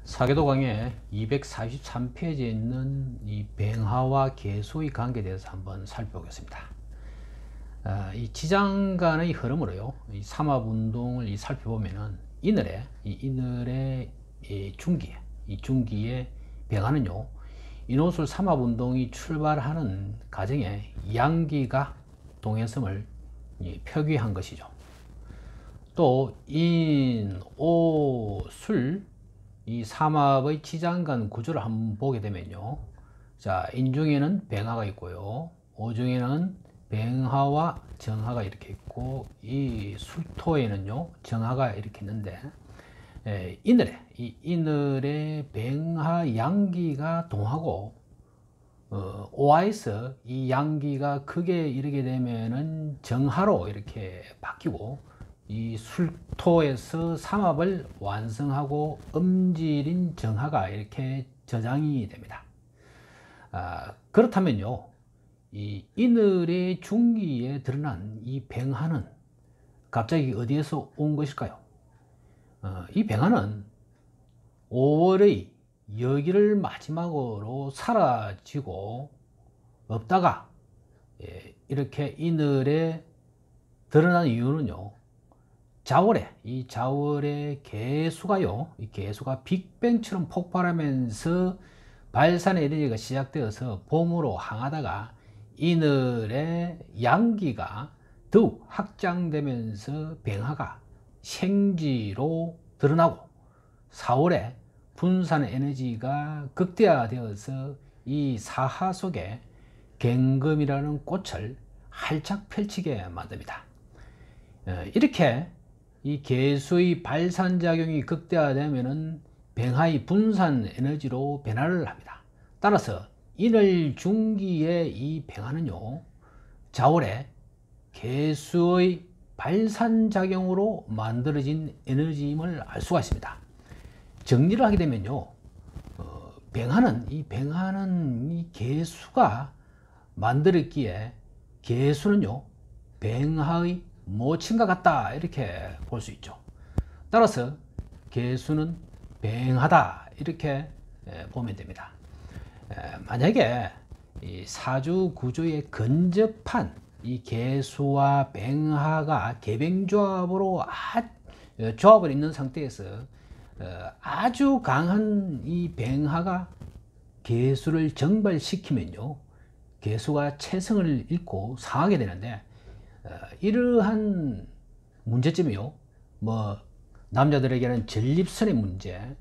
사계도 강의 243페이지에 있는 이 뱅하와 계수의 관계에 대해서 한번 살펴보겠습니다. 이 지장 간의 흐름으로요, 이 삼합운동을 살펴보면은 이늘의 중기에 뱅하는요, 인호술 삼합운동이 출발하는 과정에 양기가 동해섬을 표기한 것이죠. 또 인, 오, 술 이 삼합의 지장간 구조를 한번 보게 되면요, 자, 인중에는 뱅하가 있고요, 오중에는 뱅하와 정하가 이렇게 있고, 이 술토에는요 정하가 이렇게 있는데, 이늘에 뱅하 양기가 동하고, 오하에서 이 양기가 크게 이르게 되면은 정하로 이렇게 바뀌고, 이 술토에서 삼합을 완성하고 음질인 정하가 이렇게 저장이 됩니다. 그렇다면요, 이 이늘의 중기에 드러난 이 뱅하는 갑자기 어디에서 온 것일까요? 이 뱅하는 5월의 여기를 마지막으로 사라지고 없다가 이렇게 이늘에 드러난 이유는요, 이 자월의 개수가요, 이 개수가 빅뱅처럼 폭발하면서 발산 에너지가 시작되어서 봄으로 향하다가 이늘의 양기가 더욱 확장되면서 뱅하가 생지로 드러나고, 4월에 분산 에너지가 극대화되어서 이 사하 속에 갱금이라는 꽃을 활짝 펼치게 만듭니다. 이렇게 이 개수의 발산작용이 극대화되면은 뱅하의 분산 에너지로 변화를 합니다. 따라서 이늘 중기의 이 뱅하는요, 자월에 개수의 발산작용으로 만들어진 에너지임을 알 수가 있습니다. 정리를 하게 되면요, 뱅하는 이 개수가 만들었기에 개수는요, 뱅하의 모친과 같다, 이렇게 볼 수 있죠. 따라서 개수는 뱅하다, 이렇게 보면 됩니다. 만약에 이 사주 구조에 근접한 이 개수와 뱅하가 개뱅조합으로 조합을 있는 상태에서 아주 강한 이 뱅하가 개수를 정발시키면요, 개수가 체성을 잃고 상하게 되는데, 이러한 문제점이요, 남자들에게는 전립선의 문제,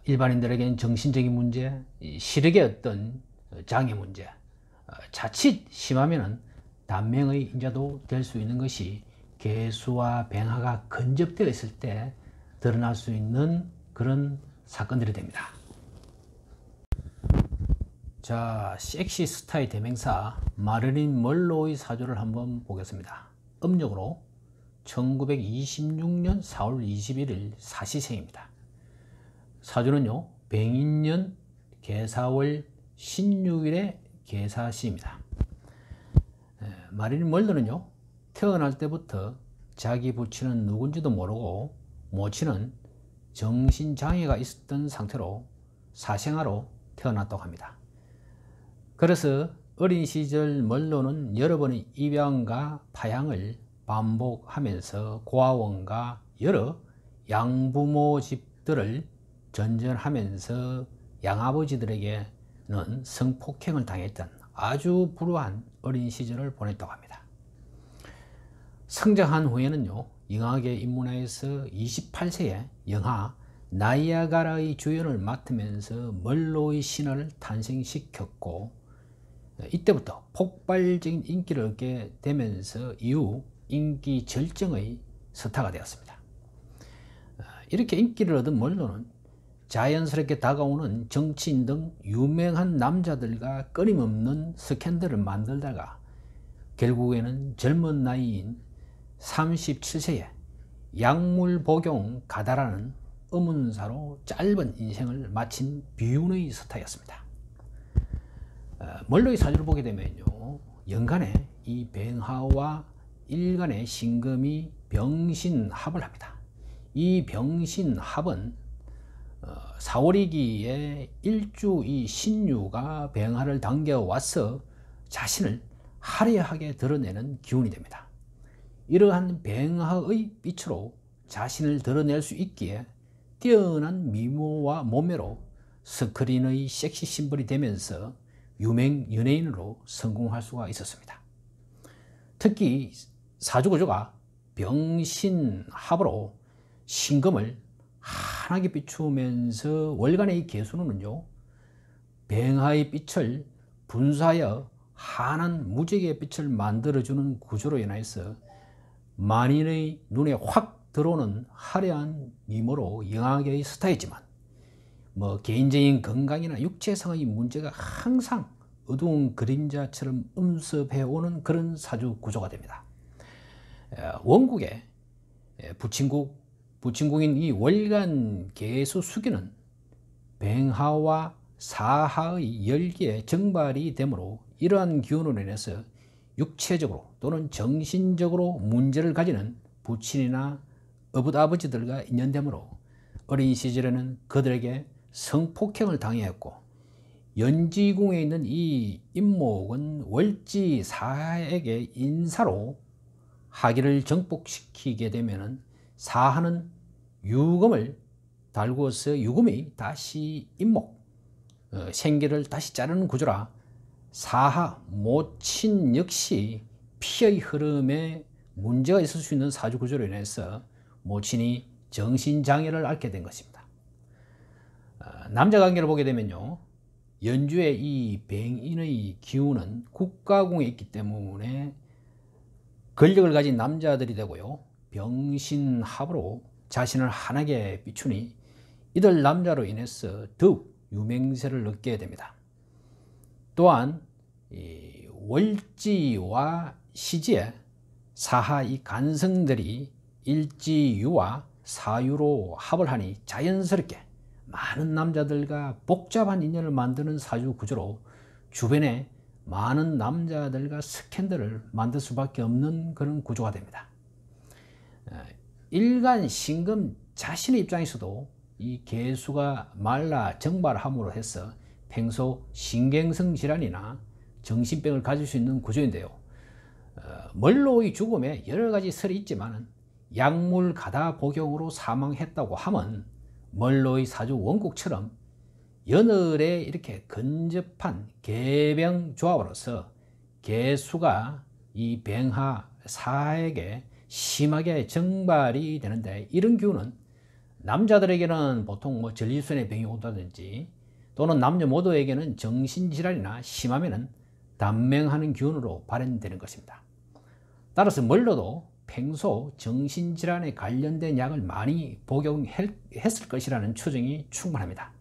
일반인들에게는 정신적인 문제, 시력의 어떤 장애 문제, 자칫 심하면은 단명의 인자도 될 수 있는 것이 개수와 뱅하가 근접되어 있을 때 드러날 수 있는 그런 사건들이 됩니다. 자, 섹시 스타의 대명사 마릴린 먼로의 사주를 한번 보겠습니다. 음력으로 1926년 4월 21일 사시생입니다. 사주는요, 병인년 계사월 16일의 계사시입니다. 마릴린 먼로는요, 태어날 때부터 자기 부친은 누군지도 모르고 모친은 정신장애가 있었던 상태로 사생아로 태어났다고 합니다. 그래서 어린 시절 먼로는 여러 번의 입양과 파양을 반복하면서 고아원과 여러 양부모 집들을 전전하면서 양아버지들에게는 성폭행을 당했던 아주 불우한 어린 시절을 보냈다고 합니다. 성장한 후에는요, 영화계 입문해서 28세에 영화 나이아가라의 주연을 맡으면서 먼로의 신화를 탄생시켰고, 이때부터 폭발적인 인기를 얻게 되면서 이후 인기 절정의 스타가 되었습니다. 이렇게 인기를 얻은 먼로는 자연스럽게 다가오는 정치인 등 유명한 남자들과 끊임없는 스캔들을 만들다가 결국에는 젊은 나이인 37세에 약물복용 가다라는 의문사로 짧은 인생을 마친 비운의 스타였습니다. 먼로의 사주를 보게 되면요, 연간에 이 뱅하와 일간의 신금이 병신합을 합니다. 이 병신합은 사월이기에 일주 이 신유가 병화를 당겨와서 자신을 화려하게 드러내는 기운이 됩니다. 이러한 병화의 빛으로 자신을 드러낼 수 있기에 뛰어난 미모와 몸매로 스크린의 섹시 심벌이 되면서 유명 연예인으로 성공할 수가 있었습니다. 특히 사주구조가 병신합으로 신금을 환하게 비추면서 월간의 개수는요, 병화의 빛을 분사하여 환한 무지개의 빛을 만들어주는 구조로 인해서 만인의 눈에 확 들어오는 화려한 미모로 영화계의 스타이지만 개인적인 건강이나 육체상의 문제가 항상 어두운 그림자처럼 음습해오는 그런 사주 구조가 됩니다. 원국의 부친국인 이 월간 개수 수기는 병화와 사하의 열기에 정발이 되므로 이러한 기운으로 인해서 육체적으로 또는 정신적으로 문제를 가지는 부친이나 어부아버지들과 인연되므로 어린 시절에는 그들에게 성폭행을 당했고, 연지궁에 있는 이 임목은 월지 사하에게 인사로 하기를 정복시키게 되면 사하는 유금을 달구어서 유금이 다시 임목, 생기를 다시 자르는 구조라 사하 모친 역시 피의 흐름에 문제가 있을 수 있는 사주 구조로 인해서 모친이 정신장애를 앓게 된 것입니다. 남자 관계를 보게 되면요, 연주의 이 병인의 기운은 국가궁에 있기 때문에 권력을 가진 남자들이 되고요, 병신합으로 자신을 환하게 비추니 이들 남자로 인해서 더욱 유명세를 얻게 됩니다. 또한 이 월지와 시지에 사하 이 간성들이 일지유와 사유로 합을 하니 자연스럽게 많은 남자들과 복잡한 인연을 만드는 사주 구조로 주변에 많은 남자들과 스캔들을 만들 수밖에 없는 그런 구조가 됩니다. 일간 신금 자신의 입장에서도 이 개수가 말라 정발함으로 해서 평소 신경성 질환이나 정신병을 가질 수 있는 구조인데요, 멀로의 죽음에 여러 가지 설이 있지만 약물 가다 복용으로 사망했다고 하면 멀로의 사주 원국처럼 연월에 이렇게 근접한 개병 조합으로서 개수가 이 병하 사에게 심하게 정발이 되는데, 이런 기운은 남자들에게는 보통 전립선의 병이 온다든지 또는 남녀 모두에게는 정신질환이나 심하면은 단명하는 기운으로 발현되는 것입니다. 따라서 멀로도 평소 정신질환에 관련된 약을 많이 복용했을 것이라는 추정이 충분합니다.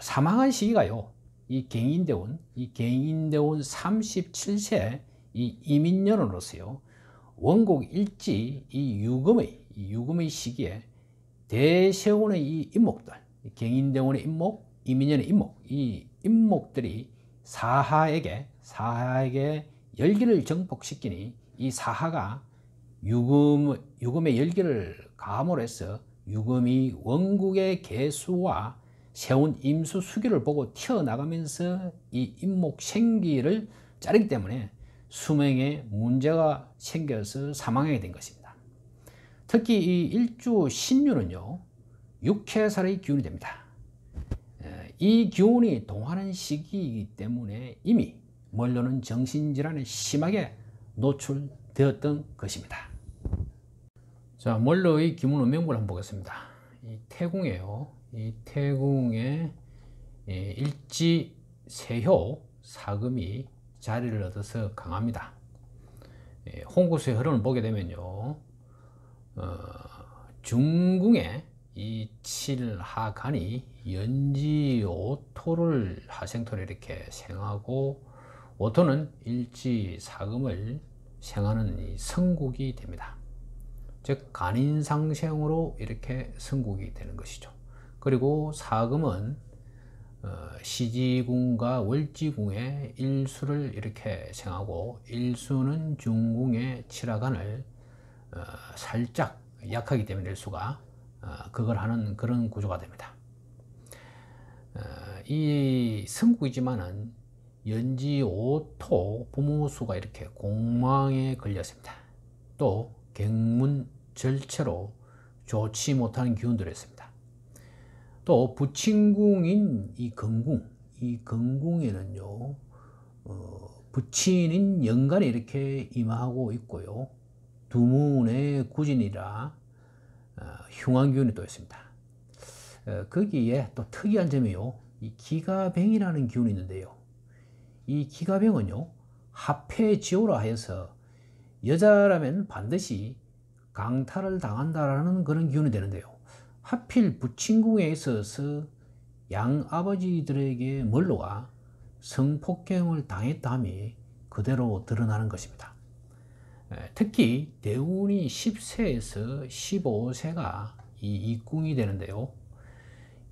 사망한 시기가요, 이 갱인대운 37세 이 이민년으로서요, 원곡 일지 이 유금의 시기에 대세운의 이 임목들, 갱인대운의 임목, 이민년의 임목, 이 임목들이 사하에게 열기를 정복시키니 이 사하가 유금의 열기를 가함으로 해서 유금이 원국의 개수와 세운 임수 수기를 보고 튀어나가면서 이 임목 생기를 자르기 때문에 수명에 문제가 생겨서 사망하게 된 것입니다. 특히 이 일주 신유는요, 육해살의 기운이 됩니다. 이 기운이 동하는 시기이기 때문에 이미 멀로는 정신질환에 심하게 노출되었던 것입니다. 자, 멀로의 기문 명부를 한번 보겠습니다. 이 태궁이에요. 이 태궁에 일지 세효 사금이 자리를 얻어서 강합니다. 홍구수의 흐름을 보게 되면요, 중궁에 이 칠하간이 연지오토를 하생토를 이렇게 생하고, 오토는 일지사금을 생하는 이 성국이 됩니다. 즉 간인상생으로 이렇게 성국이 되는 것이죠. 그리고 사금은 시지궁과 월지궁의 일수를 이렇게 생하고, 일수는 중궁의 칠하간을 살짝 약하기 때문에 일수가 그걸 하는 그런 구조가 됩니다. 이 성국이지만은 연지 5토 부모수가 이렇게 공망에 걸렸습니다. 또 경문 절체로 좋지 못한 기운들이 있습니다. 또 부친궁인 이 건궁에는요 부친인 연간이 이렇게 임하고 있고요, 두문의 구진이라 흉한 기운이 또 있습니다. 거기에 또 특이한 점이요, 이 기가병이라는 기운이 있는데요, 이 기가병은요 합해지오라 하여서 여자라면 반드시 강탈을 당한다라는 그런 기운이 되는데요, 하필 부친궁에 있어서 양아버지들에게 멀로가 성폭행을 당했다함이 그대로 드러나는 것입니다. 특히 대운이 10세에서 15세가 이 입궁이 되는데요,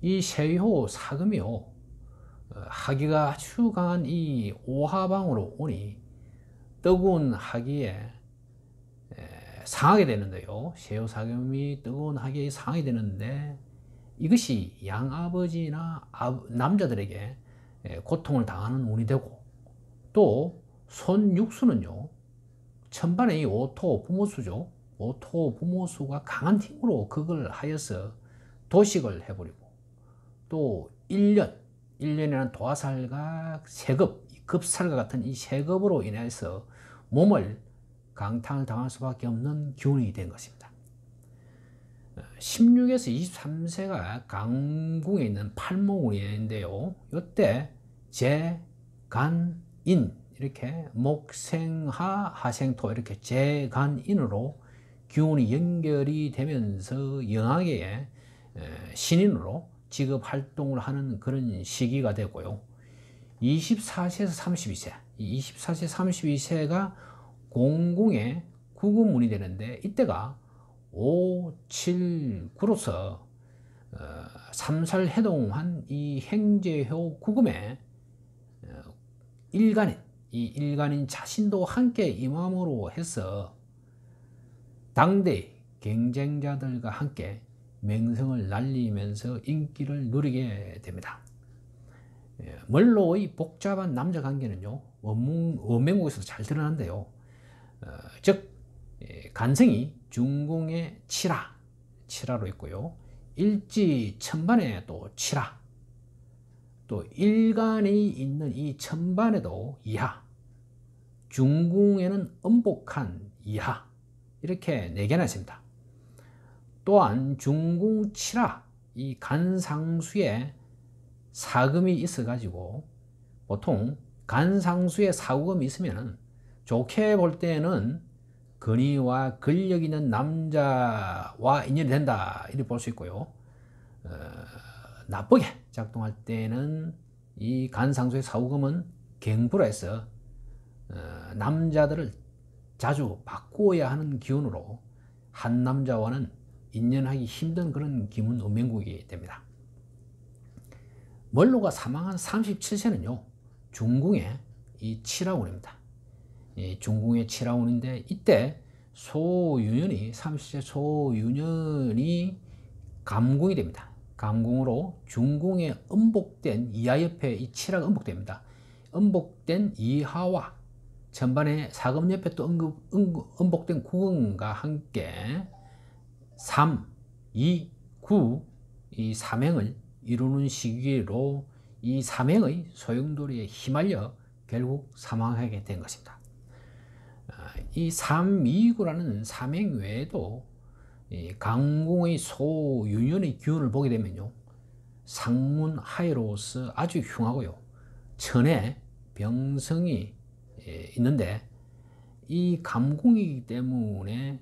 이 세효 사금이요 하기가 아주 강한 이 오하방으로 오니 뜨거운 하기에 상하게 되는데요, 세효 사금이 뜨거운 하기에 상하게 되는데 이것이 양아버지나 남자들에게 고통을 당하는 운이 되고, 또 손육수는요 천반의 이 오토 부모수죠, 오토 부모수가 강한 힘으로 그걸 하여서 도식을 해버리고, 또 1년이라는 도화살과 세급, 급살과 같은 이 세급으로 인해서 몸을 강탕을 당할 수밖에 없는 기운이 된 것입니다. 16에서 23세가 강궁에 있는 팔모운인데요, 이때 재, 간, 인 이렇게 목생하, 하생토 이렇게 재, 간, 인으로 기운이 연결이 되면서 영하계의 신인으로 직업 활동을 하는 그런 시기가 되고요, 24세에서 32세, 24세, 32세가 공궁의 구금운이 되는데 이때가 5, 7, 9로서 삼살해동한 이 행제효 구금에 일간인 자신도 함께 임함으로 해서 당대 경쟁자들과 함께 명성을 날리면서 인기를 누리게 됩니다. 멀로의 복잡한 남자 관계는요 원명국에서 잘 드러난데요, 즉 간성이 중궁의 칠하로 있고요, 일지 천반에 또 칠하, 또 일간이 있는 이 천반에도 이하, 중궁에는 음복한 이하, 이렇게 4개나 있습니다. 또한 중궁 칠하, 이 간상수에 사금이 있어 가지고 보통 간상수에 사금이 있으면 좋게 볼 때는 권위와 권력 있는 남자와 인연이 된다 이렇게 볼 수 있고요, 나쁘게 작동할 때는 이 간상수의 사후금은 경부라 해서 남자들을 자주 바꾸어야 하는 기운으로 한 남자와는 인연하기 힘든 그런 기문 운명국이 됩니다. 멀로가 사망한 37세는요 중궁의 이 칠하운입니다. 중궁의 칠하운인데 이때 소유년이 30세 소유년이 감궁이 됩니다. 감궁으로 중궁에 음복된 이하 옆에 이 칠하가 음복됩니다. 음복된 이하와 전반에 사금 옆에 또 음복된 구금과 함께 3, 2, 9 이 삼행을 이루는 시기로 이 삼행의 소용돌이에 휘말려 결국 사망하게 된 것입니다. 이 3, 2, 9라는 삼행 외에도 강궁의 소유년의 기운을 보게 되면요 상문 하에로서 아주 흉하고요 천에 병성이 있는데 이 감궁이기 때문에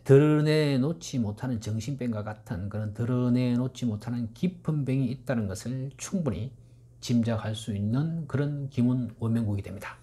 드러내놓지 못하는 정신병과 같은 그런 드러내놓지 못하는 깊은 병이 있다는 것을 충분히 짐작할 수 있는 그런 기문 원명국이 됩니다.